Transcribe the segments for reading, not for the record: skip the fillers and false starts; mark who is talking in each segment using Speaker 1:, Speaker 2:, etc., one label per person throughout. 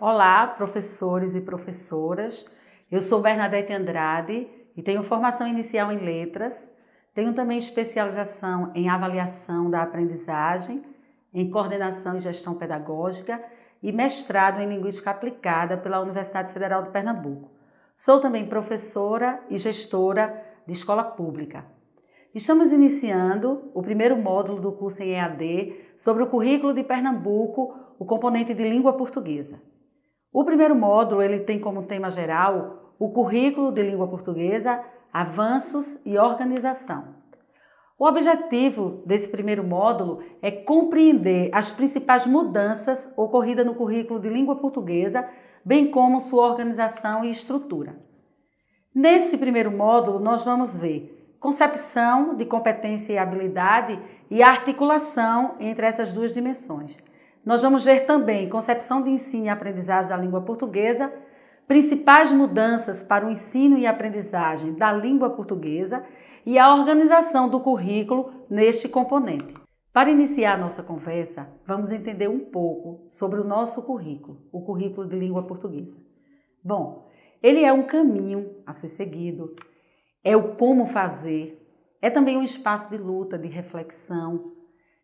Speaker 1: Olá, professores e professoras. Eu sou Bernadette Andrade e tenho formação inicial em letras. Tenho também especialização em avaliação da aprendizagem, em coordenação e gestão pedagógica e mestrado em linguística aplicada pela Universidade Federal de Pernambuco. Sou também professora e gestora de escola pública. Estamos iniciando o primeiro módulo do curso em EAD sobre o currículo de Pernambuco, o componente de língua portuguesa. O primeiro módulo ele tem como tema geral o currículo de língua portuguesa, avanços e organização. O objetivo desse primeiro módulo é compreender as principais mudanças ocorridas no currículo de língua portuguesa, bem como sua organização e estrutura. Nesse primeiro módulo, nós vamos ver concepção de competência e habilidade e a articulação entre essas duas dimensões. Nós vamos ver também concepção de ensino e aprendizagem da língua portuguesa, principais mudanças para o ensino e aprendizagem da língua portuguesa e a organização do currículo neste componente. Para iniciar a nossa conversa, vamos entender um pouco sobre o nosso currículo, o currículo de língua portuguesa. Bom, ele é um caminho a ser seguido, é o como fazer, é também um espaço de luta, de reflexão,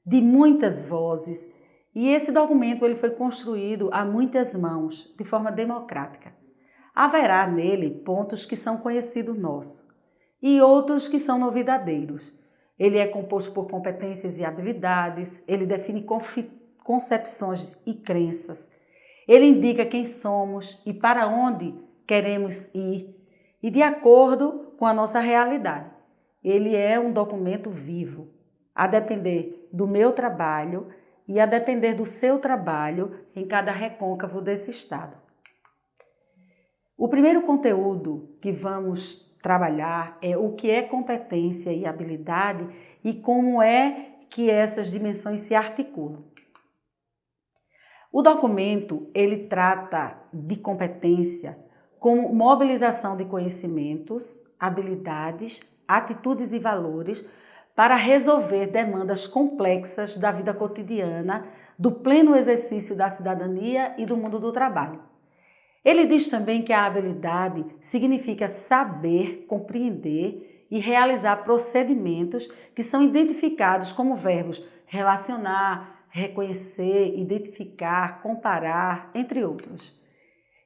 Speaker 1: de muitas vozes. E esse documento ele foi construído a muitas mãos, de forma democrática. Haverá nele pontos que são conhecidos nossos e outros que são novidadeiros. Ele é composto por competências e habilidades, ele define concepções e crenças, ele indica quem somos e para onde queremos ir e de acordo com a nossa realidade. Ele é um documento vivo, a depender do meu trabalho e a depender do seu trabalho em cada recôncavo desse estado. O primeiro conteúdo que vamos trabalhar é o que é competência e habilidade e como é que essas dimensões se articulam. O documento, ele trata de competência como mobilização de conhecimentos, habilidades, atitudes e valores para resolver demandas complexas da vida cotidiana, do pleno exercício da cidadania e do mundo do trabalho. Ele diz também que a habilidade significa saber, compreender e realizar procedimentos que são identificados como verbos relacionar, reconhecer, identificar, comparar, entre outros.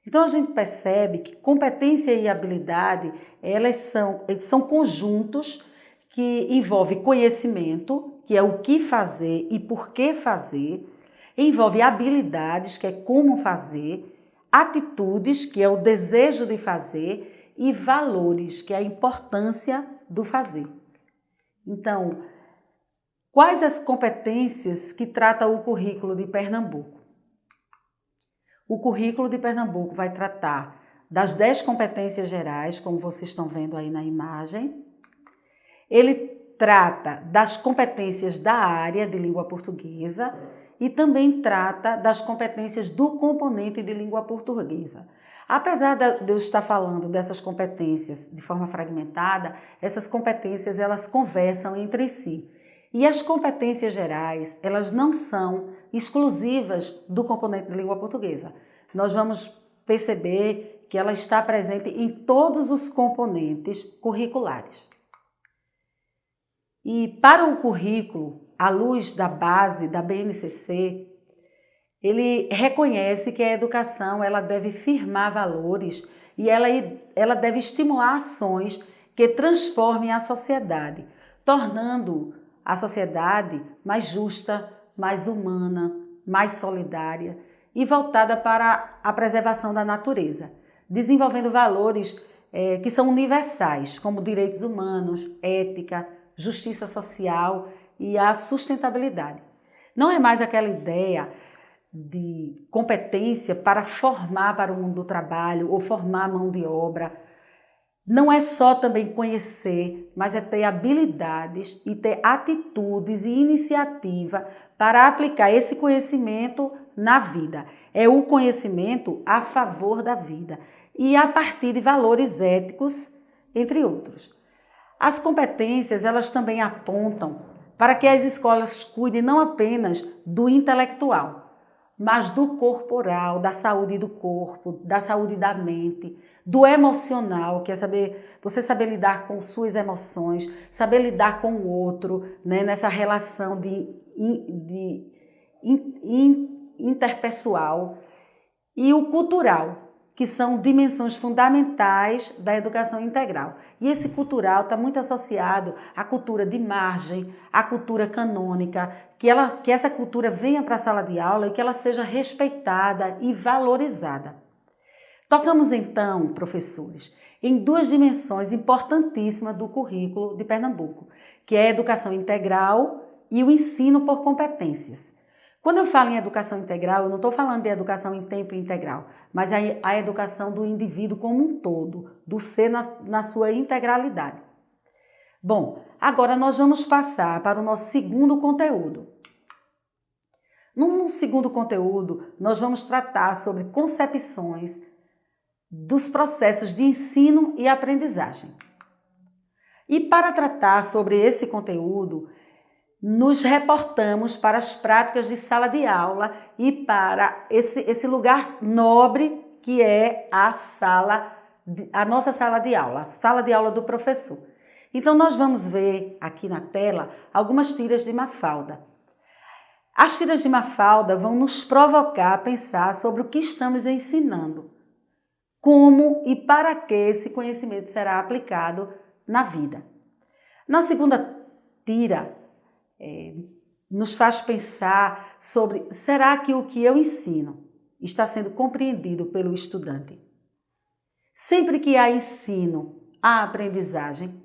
Speaker 1: Então a gente percebe que competência e habilidade, eles são conjuntos que envolve conhecimento, que é o que fazer e por que fazer, envolve habilidades, que é como fazer, atitudes, que é o desejo de fazer, e valores, que é a importância do fazer. Então, quais as competências que trata o currículo de Pernambuco? O currículo de Pernambuco vai tratar das 10 competências gerais, como vocês estão vendo aí na imagem. Ele trata das competências da área de língua portuguesa e também trata das competências do componente de língua portuguesa. Apesar de eu estar falando dessas competências de forma fragmentada, essas competências elas conversam entre si. E as competências gerais, elas não são exclusivas do componente de língua portuguesa. Nós vamos perceber que ela está presente em todos os componentes curriculares. E para o currículo, à luz da base da BNCC, ele reconhece que a educação ela deve firmar valores e ela deve estimular ações que transformem a sociedade, tornando a sociedade mais justa, mais humana, mais solidária e voltada para a preservação da natureza, desenvolvendo valores que são universais, como direitos humanos, ética, justiça social e a sustentabilidade. Não é mais aquela ideia de competência para formar para o mundo do trabalho ou formar mão de obra. Não é só também conhecer, mas é ter habilidades e ter atitudes e iniciativa para aplicar esse conhecimento na vida. É o conhecimento a favor da vida e a partir de valores éticos, entre outros. As competências, elas também apontam para que as escolas cuidem não apenas do intelectual, mas do corporal, da saúde do corpo, da saúde da mente, do emocional, que é você saber lidar com suas emoções, saber lidar com o outro, né, nessa relação interpessoal, e o cultural, que são dimensões fundamentais da educação integral. E esse cultural está muito associado à cultura de margem, à cultura canônica, que essa cultura venha para a sala de aula e que ela seja respeitada e valorizada. Tocamos então, professores, em duas dimensões importantíssimas do currículo de Pernambuco, que é a educação integral e o ensino por competências. Quando eu falo em educação integral, eu não estou falando de educação em tempo integral, mas a educação do indivíduo como um todo, do ser na sua integralidade. Bom, agora nós vamos passar para o nosso segundo conteúdo. No segundo conteúdo, nós vamos tratar sobre concepções dos processos de ensino e aprendizagem. E para tratar sobre esse conteúdo, nos reportamos para as práticas de sala de aula e para esse lugar nobre que é a nossa sala de aula do professor. Então, nós vamos ver aqui na tela algumas tiras de Mafalda. As tiras de Mafalda vão nos provocar a pensar sobre o que estamos ensinando, como e para que esse conhecimento será aplicado na vida. Na segunda tira, nos faz pensar sobre: será que o que eu ensino está sendo compreendido pelo estudante? Sempre que há ensino, há aprendizagem.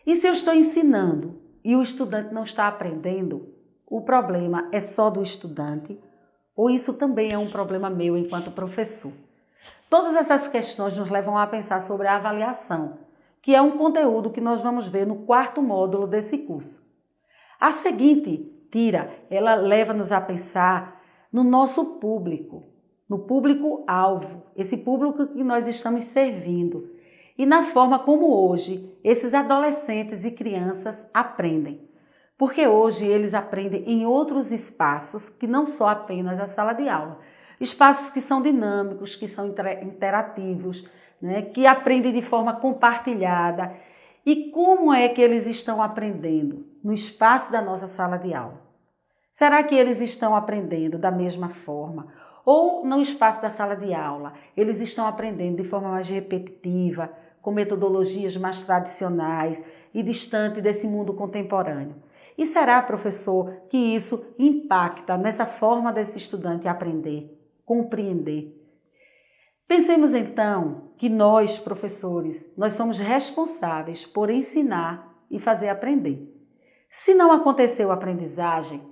Speaker 1: E se eu estou ensinando e o estudante não está aprendendo, o problema é só do estudante ou isso também é um problema meu enquanto professor? Todas essas questões nos levam a pensar sobre a avaliação, que é um conteúdo que nós vamos ver no quarto módulo desse curso. A seguinte tira, ela leva-nos a pensar no nosso público, no público-alvo, esse público que nós estamos servindo, e na forma como hoje esses adolescentes e crianças aprendem. Porque hoje eles aprendem em outros espaços que não só apenas a sala de aula. Espaços que são dinâmicos, que são interativos, né, que aprendem de forma compartilhada. E como é que eles estão aprendendo no espaço da nossa sala de aula? Será que eles estão aprendendo da mesma forma? Ou no espaço da sala de aula, eles estão aprendendo de forma mais repetitiva, com metodologias mais tradicionais e distante desse mundo contemporâneo? E será, professor, que isso impacta nessa forma desse estudante aprender, compreender? Pensemos então que nós, professores, nós somos responsáveis por ensinar e fazer aprender. Se não aconteceu a aprendizagem,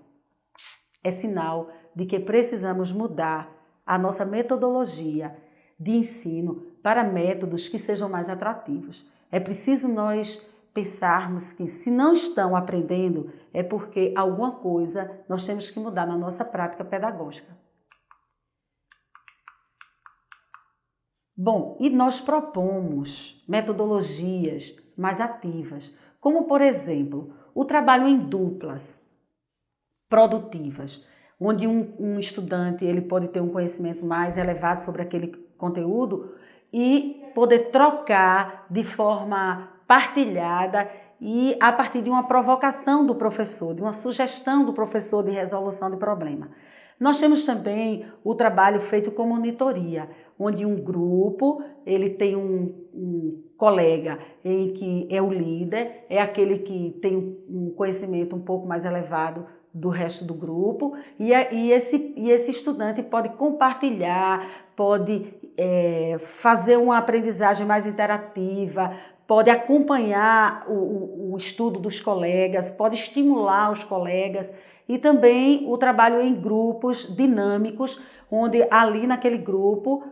Speaker 1: é sinal de que precisamos mudar a nossa metodologia de ensino para métodos que sejam mais atrativos. É preciso nós pensarmos que se não estão aprendendo é porque alguma coisa nós temos que mudar na nossa prática pedagógica. Bom, e nós propomos metodologias mais ativas, como, por exemplo, o trabalho em duplas produtivas, onde um estudante ele pode ter um conhecimento mais elevado sobre aquele conteúdo e poder trocar de forma partilhada e a partir de uma provocação do professor, de uma sugestão do professor de resolução de problema. Nós temos também o trabalho feito com monitoria, onde um grupo ele tem um colega em que é o líder, é aquele que tem um conhecimento um pouco mais elevado do resto do grupo e esse estudante pode compartilhar, pode fazer uma aprendizagem mais interativa, pode acompanhar o estudo dos colegas, pode estimular os colegas e também o trabalho em grupos dinâmicos, onde ali naquele grupo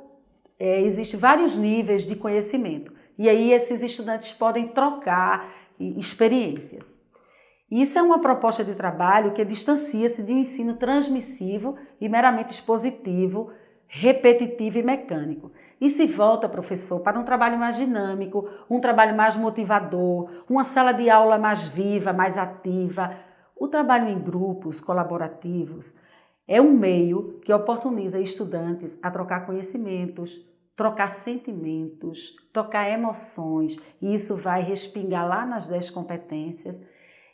Speaker 1: existem vários níveis de conhecimento e aí esses estudantes podem trocar experiências. Isso é uma proposta de trabalho que distancia-se de um ensino transmissivo e meramente expositivo, repetitivo e mecânico. E se volta, professor, para um trabalho mais dinâmico, um trabalho mais motivador, uma sala de aula mais viva, mais ativa. O trabalho em grupos colaborativos, É um meio que oportuniza estudantes a trocar conhecimentos, trocar sentimentos, trocar emoções, e isso vai respingar lá nas 10 competências.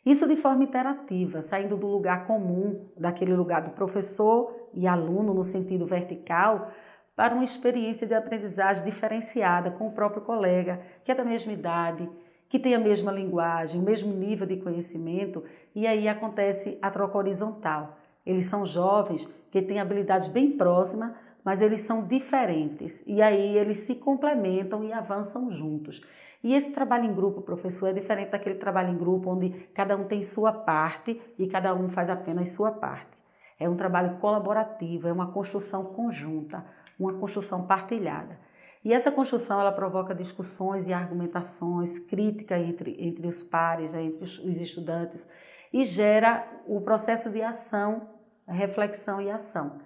Speaker 1: Isso de forma interativa, saindo do lugar comum, daquele lugar do professor e aluno no sentido vertical, para uma experiência de aprendizagem diferenciada com o próprio colega, que é da mesma idade, que tem a mesma linguagem, o mesmo nível de conhecimento, e aí acontece a troca horizontal. Eles são jovens que têm habilidades bem próximas, mas eles são diferentes, e aí eles se complementam e avançam juntos. E esse trabalho em grupo, professor, é diferente daquele trabalho em grupo onde cada um tem sua parte e cada um faz apenas sua parte. É um trabalho colaborativo, é uma construção conjunta, uma construção partilhada. E essa construção ela provoca discussões e argumentações, crítica entre os pares, entre os estudantes, e gera o processo de ação, reflexão e ação.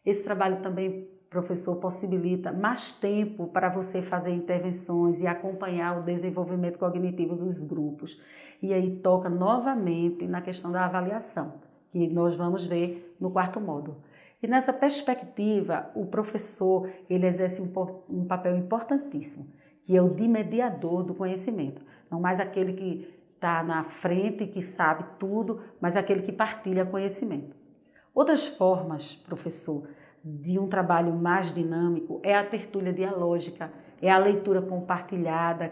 Speaker 1: Esse trabalho também, professor, possibilita mais tempo para você fazer intervenções e acompanhar o desenvolvimento cognitivo dos grupos. E aí toca novamente na questão da avaliação, que nós vamos ver no quarto módulo. E nessa perspectiva, o professor ele exerce um papel importantíssimo, que é o de mediador do conhecimento. Não mais aquele que está na frente, que sabe tudo, mas aquele que partilha conhecimento. Outras formas, professor, de um trabalho mais dinâmico é a tertúlia dialógica, é a leitura compartilhada,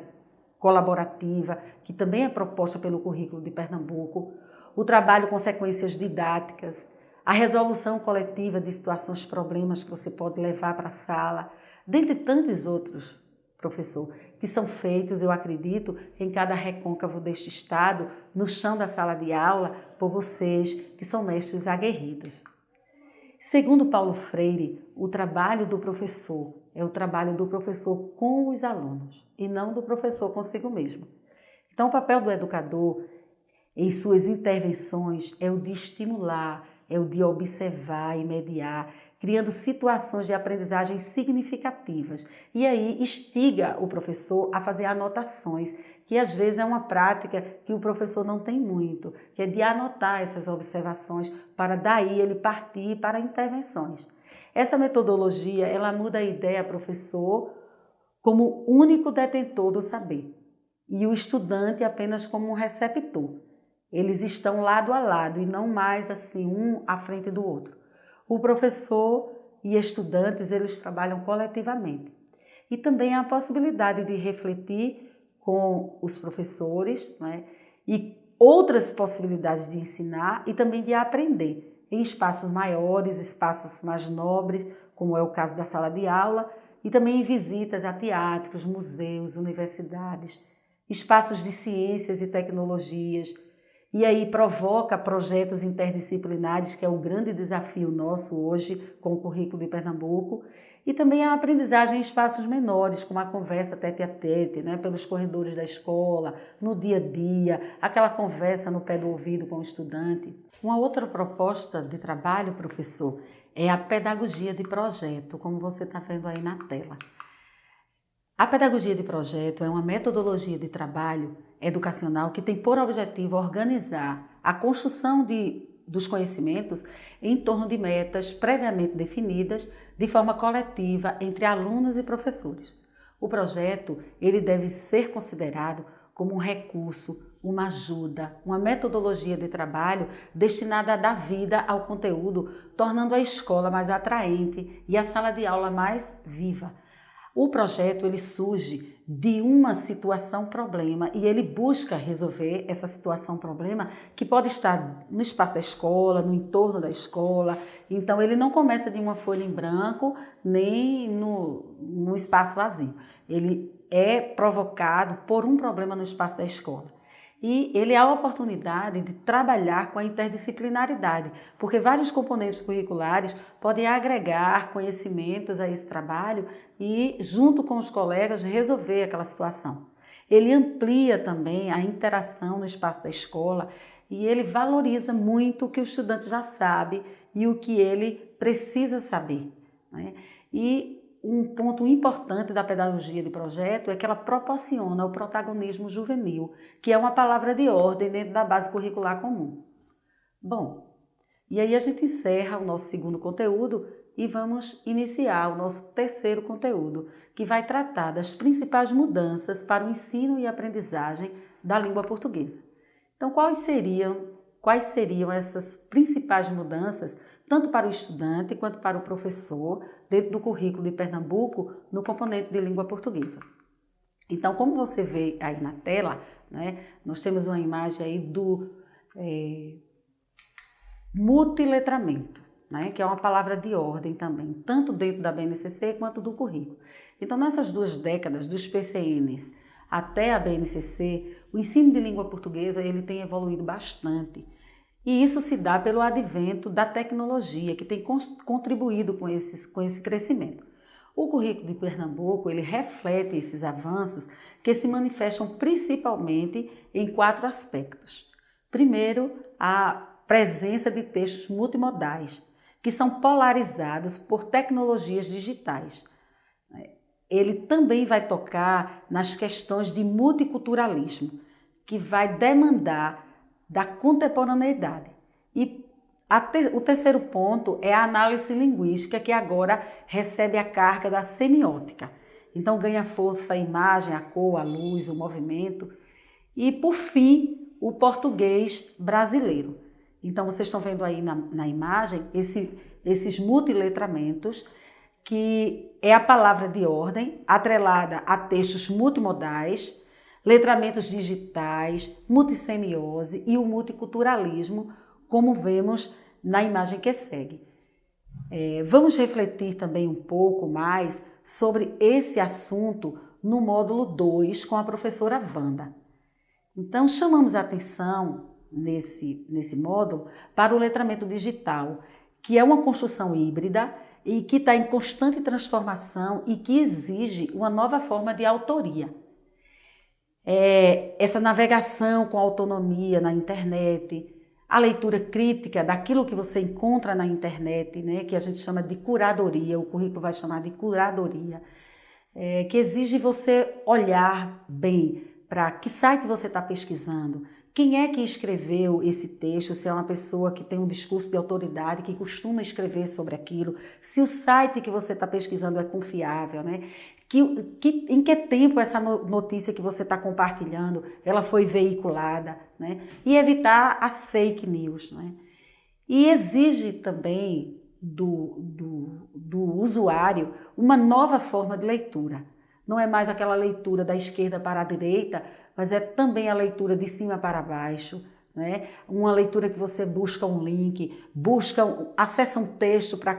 Speaker 1: colaborativa, que também é proposta pelo currículo de Pernambuco, o trabalho com sequências didáticas, a resolução coletiva de situações, problemas que você pode levar para a sala, dentre tantos outros, professor, que são feitos, eu acredito, em cada recôncavo deste estado, no chão da sala de aula, por vocês que são mestres aguerridos. Segundo Paulo Freire, o trabalho do professor é o trabalho do professor com os alunos e não do professor consigo mesmo. Então, o papel do educador em suas intervenções é o de estimular, é o de observar e mediar, criando situações de aprendizagem significativas. E aí instiga o professor a fazer anotações, que às vezes é uma prática que o professor não tem muito, que é de anotar essas observações para daí ele partir para intervenções. Essa metodologia, ela muda a ideia professor como único detentor do saber e o estudante apenas como um receptor. Eles estão lado a lado e não mais assim um à frente do outro. O professor e estudantes, eles trabalham coletivamente. E também há a possibilidade de refletir com os professores, né? E outras possibilidades de ensinar e também de aprender em espaços maiores, espaços mais nobres, como é o caso da sala de aula, e também em visitas a teatros, museus, universidades, espaços de ciências e tecnologias. E aí provoca projetos interdisciplinares, que é o grande desafio nosso hoje com o currículo de Pernambuco, e também a aprendizagem em espaços menores, como a conversa tete a tete, né, pelos corredores da escola, no dia a dia, aquela conversa no pé do ouvido com o estudante. Uma outra proposta de trabalho, professor, é a pedagogia de projeto, como você está vendo aí na tela. A pedagogia de projeto é uma metodologia de trabalho educacional que tem por objetivo organizar a construção dos conhecimentos em torno de metas previamente definidas de forma coletiva entre alunos e professores. O projeto ele deve ser considerado como um recurso, uma ajuda, uma metodologia de trabalho destinada a dar vida ao conteúdo, tornando a escola mais atraente e a sala de aula mais viva. O projeto ele surge de uma situação-problema e ele busca resolver essa situação-problema que pode estar no espaço da escola, no entorno da escola. Então, ele não começa de uma folha em branco nem no espaço vazio. Ele é provocado por um problema no espaço da escola. E ele é a oportunidade de trabalhar com a interdisciplinaridade, porque vários componentes curriculares podem agregar conhecimentos a esse trabalho e, junto com os colegas, resolver aquela situação. Ele amplia também a interação no espaço da escola e ele valoriza muito o que o estudante já sabe e o que ele precisa saber, né? E um ponto importante da pedagogia de projeto é que ela proporciona o protagonismo juvenil, que é uma palavra de ordem dentro da base curricular comum. Bom, E aí a gente encerra o nosso segundo conteúdo e vamos iniciar o nosso terceiro conteúdo, que vai tratar das principais mudanças para o ensino e aprendizagem da língua portuguesa. Então, quais seriam essas principais mudanças, tanto para o estudante quanto para o professor, dentro do currículo de Pernambuco, no componente de língua portuguesa? Então, como você vê aí na tela, né, nós temos uma imagem aí do multiletramento, né, que é uma palavra de ordem também, tanto dentro da BNCC quanto do currículo. Então, nessas 2 décadas, dos PCNs até a BNCC, o ensino de língua portuguesa ele tem evoluído bastante. E isso se dá pelo advento da tecnologia, que tem contribuído com esse crescimento. O currículo de Pernambuco ele reflete esses avanços que se manifestam principalmente em 4 aspectos. Primeiro, a presença de textos multimodais, que são polarizados por tecnologias digitais. Ele também vai tocar nas questões de multiculturalismo, que vai demandar da contemporaneidade. E o terceiro ponto é a análise linguística, que agora recebe a carga da semiótica. Então ganha força a imagem, a cor, a luz, o movimento. E, por fim, o português brasileiro. Então vocês estão vendo aí na imagem esses multiletramentos, que é a palavra de ordem atrelada a textos multimodais, letramentos digitais, multissemiose e o multiculturalismo, como vemos na imagem que segue. Vamos refletir também um pouco mais sobre esse assunto no módulo 2 com a professora Wanda. Então, chamamos a atenção nesse módulo para o letramento digital, que é uma construção híbrida e que está em constante transformação e que exige uma nova forma de autoria. Essa navegação com autonomia na internet, a leitura crítica daquilo que você encontra na internet, né, que a gente chama de curadoria, o currículo vai chamar de curadoria, que exige você olhar bem para que site você está pesquisando, quem é que escreveu esse texto, se é uma pessoa que tem um discurso de autoridade, que costuma escrever sobre aquilo, se o site que você está pesquisando é confiável, né? Em que tempo essa notícia que você está compartilhando, ela foi veiculada, né? E evitar as fake news, né? E exige também do usuário uma nova forma de leitura. Não é mais aquela leitura da esquerda para a direita, mas é também a leitura de cima para baixo, né? Uma leitura que você busca um link, acessa um texto para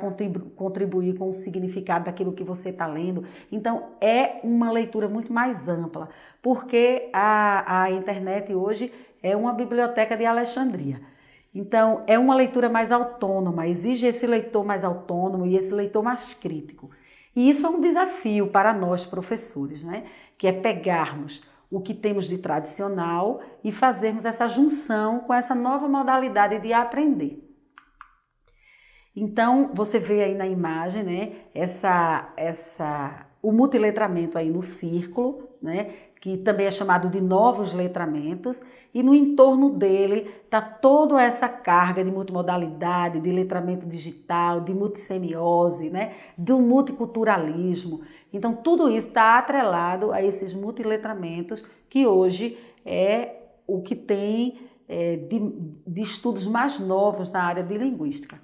Speaker 1: contribuir com o significado daquilo que você está lendo. Então, é uma leitura muito mais ampla, porque a internet hoje é uma biblioteca de Alexandria. Então, é uma leitura mais autônoma, exige esse leitor mais autônomo e esse leitor mais crítico. E isso é um desafio para nós, professores, né? Que é pegarmos o que temos de tradicional e fazermos essa junção com essa nova modalidade de aprender. Então, você vê aí na imagem, né, o multiletramento aí no círculo, né, que também é chamado de novos letramentos, e no entorno dele está toda essa carga de multimodalidade, de letramento digital, de multissemiose, né, do multiculturalismo. Então, tudo isso está atrelado a esses multiletramentos, que hoje é o que tem de estudos mais novos na área de linguística.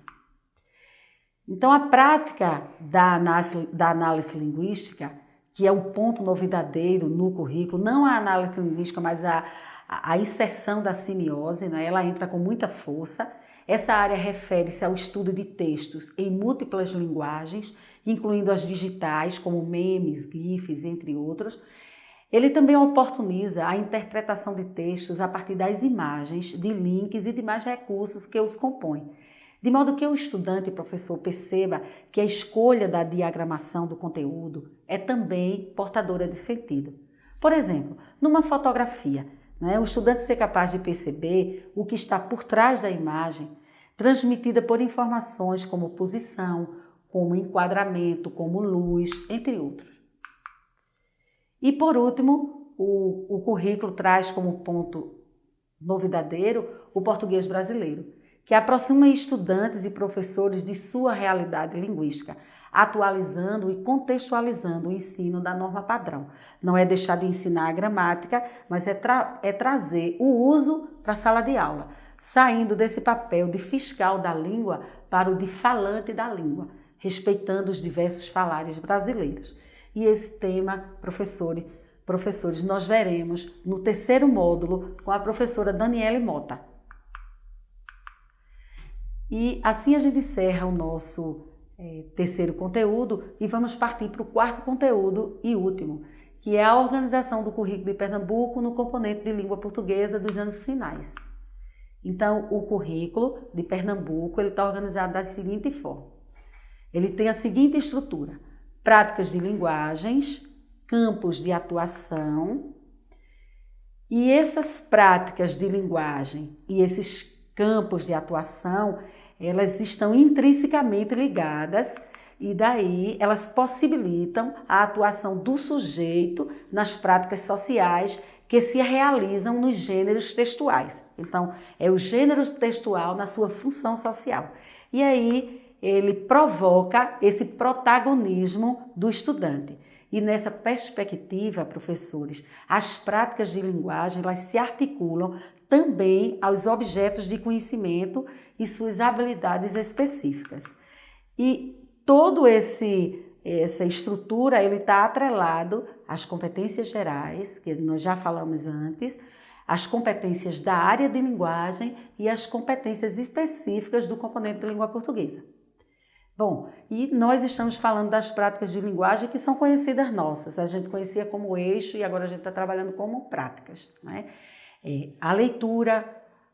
Speaker 1: Então, a prática da análise linguística, que é um ponto novidadeiro no currículo, não a análise linguística, mas a inserção da semiose, né? Ela entra com muita força. Essa área refere-se ao estudo de textos em múltiplas linguagens, incluindo as digitais, como memes, GIFs, entre outros. Ele também oportuniza a interpretação de textos a partir das imagens, de links e demais recursos que os compõem, de modo que o estudante e professor perceba que a escolha da diagramação do conteúdo é também portadora de sentido. Por exemplo, numa fotografia, né, o estudante ser capaz de perceber o que está por trás da imagem, transmitida por informações como posição, como enquadramento, como luz, entre outros. E por último, o currículo traz como ponto novidadeiro o português brasileiro, que aproxima estudantes e professores de sua realidade linguística, atualizando e contextualizando o ensino da norma padrão. Não é deixar de ensinar a gramática, mas é trazer o uso para a sala de aula, saindo desse papel de fiscal da língua para o de falante da língua, respeitando os diversos falares brasileiros. E esse tema, professores, nós veremos no terceiro módulo com a professora Daniele Mota. E assim a gente encerra o nosso terceiro conteúdo e vamos partir para o quarto conteúdo e último, que é a organização do currículo de Pernambuco no componente de língua portuguesa dos anos finais. Então, o currículo de Pernambuco está organizado da seguinte forma. Ele tem a seguinte estrutura: práticas de linguagens, campos de atuação, e essas práticas de linguagem e esses campos de atuação, elas estão intrinsecamente ligadas e daí elas possibilitam a atuação do sujeito nas práticas sociais que se realizam nos gêneros textuais. Então, é o gênero textual na sua função social. E aí ele provoca esse protagonismo do estudante. E nessa perspectiva, professores, as práticas de linguagem elas se articulam também aos objetos de conhecimento e suas habilidades específicas. E todo essa estrutura ele está atrelado às competências gerais, que nós já falamos antes, às competências da área de linguagem e às competências específicas do componente de língua portuguesa. Bom, e nós estamos falando das práticas de linguagem que são conhecidas nossas. A gente conhecia como eixo e agora a gente está trabalhando como práticas, né? A leitura,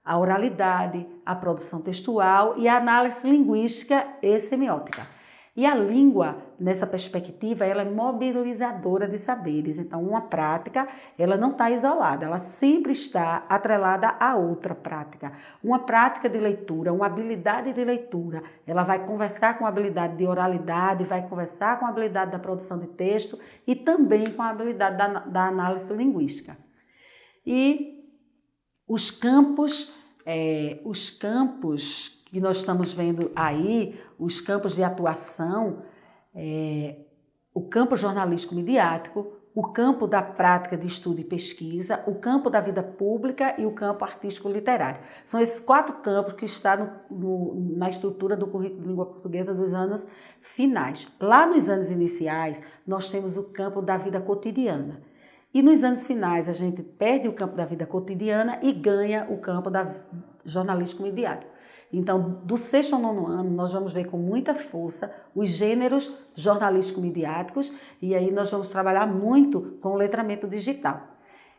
Speaker 1: a oralidade, a produção textual e a análise linguística e semiótica. E a língua, nessa perspectiva, ela é mobilizadora de saberes. Então, uma prática, ela não está isolada, ela sempre está atrelada a outra prática. Uma prática de leitura, uma habilidade de leitura, ela vai conversar com a habilidade de oralidade, vai conversar com a habilidade da produção de texto e também com a habilidade da análise linguística. E os campos que nós estamos vendo aí, os campos de atuação, o campo jornalístico midiático, o campo da prática de estudo e pesquisa, o campo da vida pública e o campo artístico literário. São esses 4 campos que estão na estrutura do currículo de língua portuguesa dos anos finais. Lá nos anos iniciais, nós temos o campo da vida cotidiana. E nos anos finais, a gente perde o campo da vida cotidiana e ganha o campo da jornalístico midiático. Então, do 6º ao 9º ano, nós vamos ver com muita força os gêneros jornalístico-midiáticos e aí nós vamos trabalhar muito com o letramento digital.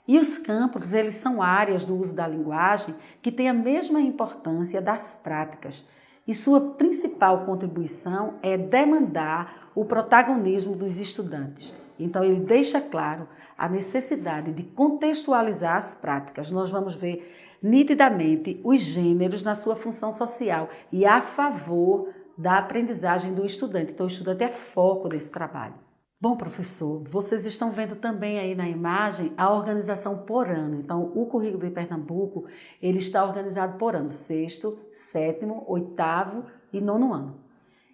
Speaker 1: E os campos, eles são áreas do uso da linguagem que têm a mesma importância das práticas. E sua principal contribuição é demandar o protagonismo dos estudantes. Então, ele deixa claro a necessidade de contextualizar as práticas. Nós vamos ver nitidamente os gêneros na sua função social e a favor da aprendizagem do estudante. Então, o estudante é foco desse trabalho. Bom, professor, vocês estão vendo também aí na imagem a organização por ano. Então, o currículo de Pernambuco, ele está organizado por ano, 6º, 7º, 8º e 9º ano.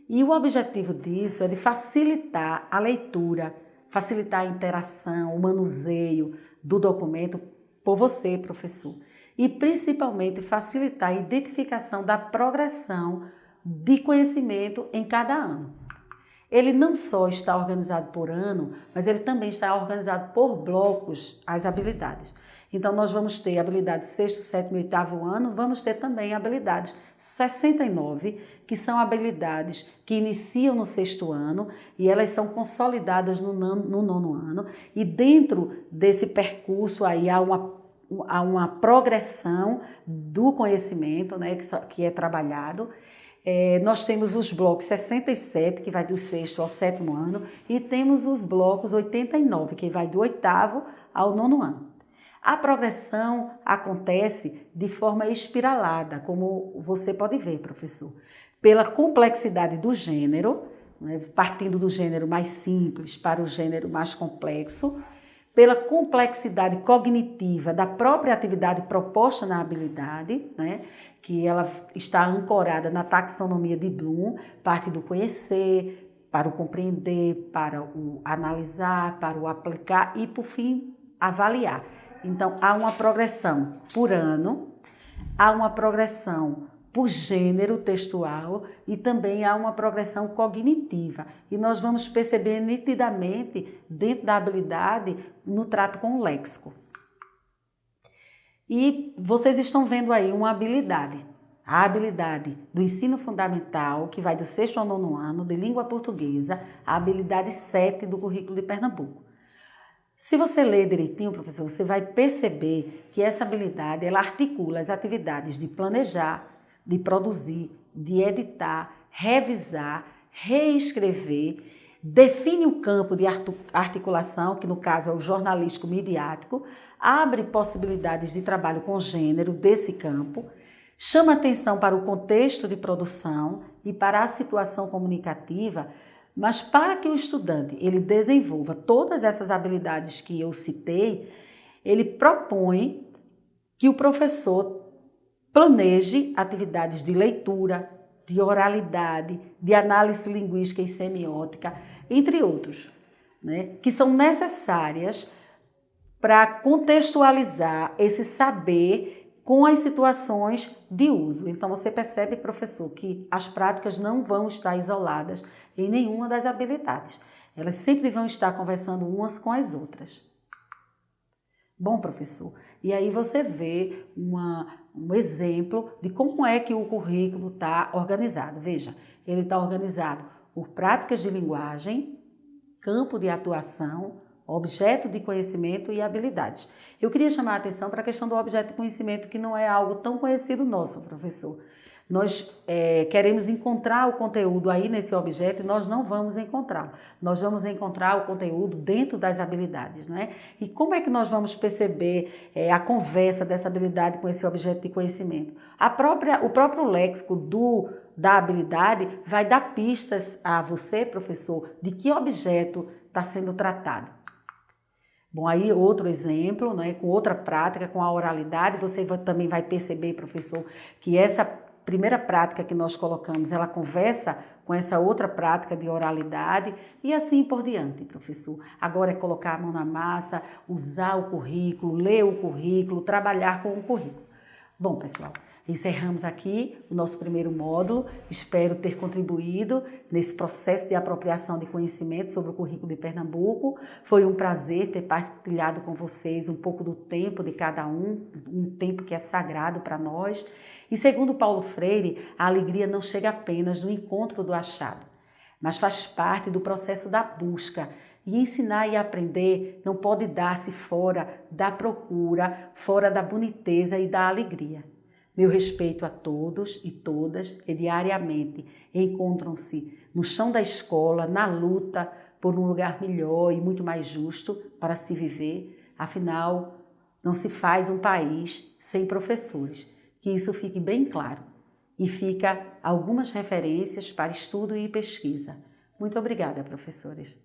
Speaker 1: E o objetivo disso é de facilitar a leitura, facilitar a interação, o manuseio do documento por você, professor. E principalmente facilitar a identificação da progressão de conhecimento em cada ano. Ele não só está organizado por ano, mas ele também está organizado por blocos, as habilidades. Então, nós vamos ter habilidades 6º, 7º e 8º ano, vamos ter também habilidades 69, que são habilidades que iniciam no 6º ano e elas são consolidadas no 9º ano. E dentro desse percurso aí há uma progressão do conhecimento, né, que é trabalhado. Nós temos os blocos 67, que vai do 6º ao 7º ano, e temos os blocos 89, que vai do 8º ao 9º ano. A progressão acontece de forma espiralada, como você pode ver, professor, pela complexidade do gênero, né, partindo do gênero mais simples para o gênero mais complexo, pela complexidade cognitiva da própria atividade proposta na habilidade, né? Que ela está ancorada na taxonomia de Bloom, parte do conhecer, para o compreender, para o analisar, para o aplicar e, por fim, avaliar. Então, há uma progressão por ano, há uma progressão por gênero textual e também há uma progressão cognitiva. E nós vamos perceber nitidamente, dentro da habilidade, no trato com o léxico. E vocês estão vendo aí uma habilidade. A habilidade do ensino fundamental, que vai do 6º ao 9º ano, de língua portuguesa, a habilidade 7 do currículo de Pernambuco. Se você ler direitinho, professor, você vai perceber que essa habilidade, ela articula as atividades de planejar, de produzir, de editar, revisar, reescrever, define o campo de articulação, que no caso é o jornalístico midiático, abre possibilidades de trabalho com gênero desse campo, chama atenção para o contexto de produção e para a situação comunicativa, mas para que o estudante ele desenvolva todas essas habilidades que eu citei, ele propõe que o professor planeje atividades de leitura, de oralidade, de análise linguística e semiótica, entre outros, né, que são necessárias para contextualizar esse saber com as situações de uso. Então, você percebe, professor, que as práticas não vão estar isoladas em nenhuma das habilidades. Elas sempre vão estar conversando umas com as outras. Bom, professor, e aí você vê um exemplo de como é que o currículo está organizado. Veja, ele está organizado por práticas de linguagem, campo de atuação, objeto de conhecimento e habilidades. Eu queria chamar a atenção para a questão do objeto de conhecimento, que não é algo tão conhecido nosso, professor. Nós queremos encontrar o conteúdo aí nesse objeto e nós não vamos encontrar. Nós vamos encontrar o conteúdo dentro das habilidades, né? E como é que nós vamos perceber a conversa dessa habilidade com esse objeto de conhecimento? O próprio léxico da habilidade vai dar pistas a você, professor, de que objeto está sendo tratado. Bom, aí outro exemplo, né, com outra prática, com a oralidade, você também vai perceber, professor, que essa primeira prática que nós colocamos, ela conversa com essa outra prática de oralidade e assim por diante, professor. Agora é colocar a mão na massa, usar o currículo, ler o currículo, trabalhar com o currículo. Bom, pessoal, encerramos aqui o nosso primeiro módulo. Espero ter contribuído nesse processo de apropriação de conhecimento sobre o currículo de Pernambuco. Foi um prazer ter partilhado com vocês um pouco do tempo de cada um tempo que é sagrado para nós. E segundo Paulo Freire, a alegria não chega apenas no encontro do achado, mas faz parte do processo da busca. E ensinar e aprender não pode dar-se fora da procura, fora da boniteza e da alegria. Meu respeito a todos e todas que diariamente encontram-se no chão da escola, na luta por um lugar melhor e muito mais justo para se viver. Afinal, não se faz um país sem professores. Que isso fique bem claro. E fica algumas referências para estudo e pesquisa. Muito obrigada, professores.